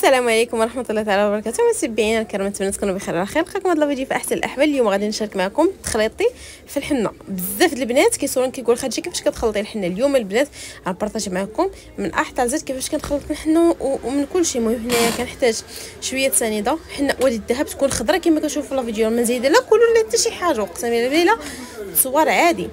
السلام عليكم ورحمه الله تعالى وبركاته. متابعينا الكرام، نتمنى تكونوا بخير على خير. لقاكم هذا الفيديو في احسن الاحوال. اليوم غادي نشارك معكم تخليطي في الحنه. بزاف د البنات كيسولون كيقول خديجه كيفاش كتخلطي الحنه. اليوم البنات غنبارطاجي معكم من احتى زد كيفاش كنخلط الحنه ومن كل شيء. المهم هنايا كنحتاج شويه سنيده، حنه وليد الذهب تكون خضراء كما كنشوفوا في الفيديو، ما نزيد لا كلوا لا حتى شي حاجه، اقسم بالله تصور عادي.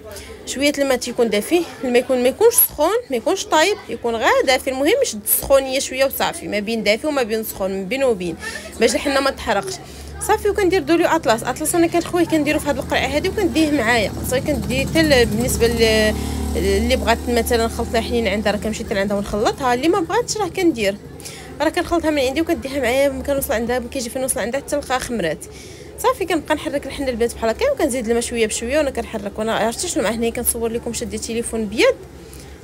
شويه الماء تيكون دافي، الماء ما يكونش سخون ما يكونش طايب، يكون غير دافي. المهم شد السخونيه شويه وصافي، ما بين دافي وما بين سخون، من بين وبين باش الحنه ما تحرقش صافي. وكندير دوليو اطلس انا كنخويه كنديرو في هذه القرعه هذه وكنديه معايا صافي. كندي حتى بالنسبه اللي بغات مثلا نخلط لها حنين عندها راه كنمشي حتى عندها ونخلطها، اللي ما بغاتش راه كندير راه كنخلطها من عندي وكنديها معايا. كنوصل عندها كيجي فين نوصل عندها حتى تلقاها خمرات صافي. كنبقى نحرك الحنه البنات بحال هكا وكنزيد الماء شويه بشويه وانا كنحرك. وانا عرفتي شنو مع هنا كنصور لكم شاده التليفون بيد،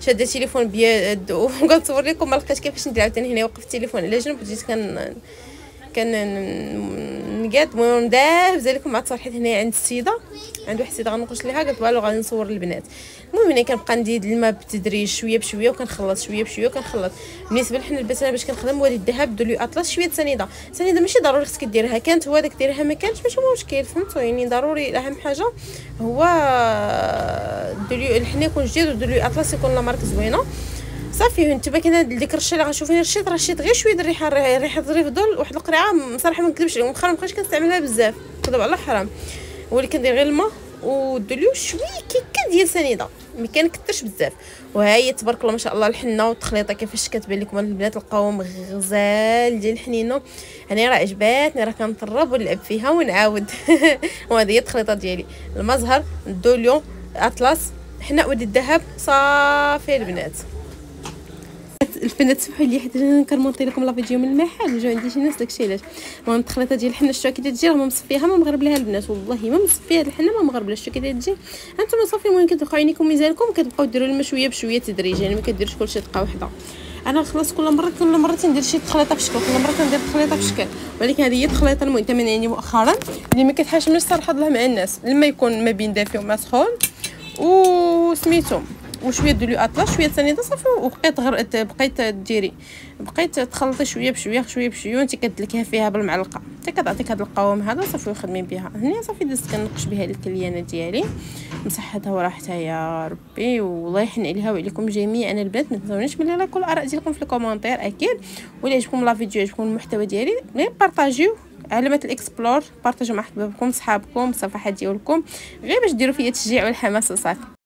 شاده التليفون بيد وكنصور لكم. ما لقيتش كيفاش ندير عاوتاني هنا وقفت التليفون على جنب، بديت نقاد. المهم دابزه لكم مع التصريحات هنا عند السيده، عند واحد السيده غنقولش ليها قالت والو غادي نصور للبنات. المهم هنا كنبقى نزيد الماء بالتدريج شويه بشويه وكنخلط شويه بشويه وكنخلط. بالنسبه لحنا البنات باش كنخدم وليد الذهب دوليو اطلس شويه سنيده ماشي ضروري خصك ديرها، كانت هو داك ديرها ما كانش ماشي مشكل، فهمتوا يعني. ضروري اهم حاجه هو دوليو الحنا يكون جديد ودوليو اطلس يكون لا مارك زوينه صافي. نتبع كاين ديك الرشه اللي غنشوفوني رشيت غير شويه د الريحه الريفدول. واحد القرعه بصراحه ما نكذبش عليكم مؤخرا مابقيتش كنستعملها بزاف، كذب على حرام. ولكن كندير غير الماء ودوليو شويه كيكه ديال سنيده، ما كنكثرش بزاف. وها هي تبارك الله ما شاء الله الحنه والتخليطه كيفاش كتبان لكم البنات. القوام غزال ديال الحنينه، انا راه عجباتني، راه كنطرب ونلعب فيها ونعاود وهذه هي التخليطه ديالي: المزهر، الدوليو اطلس، حنا وليد الذهب صافي البنات. البنات سمحوا لي حيت كنمونطي لكم لا فيديو من المحل وجاو عندي شي ناس داكشي علاش. المهم التخليطه ديال الحنه شتوها كي تجي، راه ما مصفيها ما مغربلها البنات، والله ما مصفيها الحنه ما مغربلها. شتو كي تجي انتم صافي. المهم كتلقاو عينيكم ميزانكم كتبقاو ديروا الماء شويه بشويه تدريجيا، يعني ما كديروش كلشي دقه واحده. انا خلاص كل مره تندير شي تخليطه في شكل، كل مره كندير تخليطه في شكل، ولكن هذه هي التخليطه المهمه من عندي مؤخرا اللي ما كتحاشمنيش صراحه الله مع الناس. لما يكون ما بين دافي وما سخون وسميتو وشويه دوليو اطلس شويه سنيده صافي. وبقيت بقيت تخلطي شويه بشويه وانت كتدلكيها فيها بالمعلقه حتى كتعطيك هذا القوام هذا صافي. وخدمين بها هنا صافي. دزت كنقش بها الكليانه ديالي مصحتها وراحتها يا ربي، والله يحن عليها وعليكم جميعا البنات. ما تنسونيش من لايك والاراء ديالكم في الكومونتير اكيد. ولا عجبكم لا فيديو عجبكم المحتوى ديالي بارطاجيو علامات الاكسبلور، بارطاجوا مع حبابكم صحابكم الصفحات ديالكم غير باش ديروا فيا تشجيع والحماس وصافي.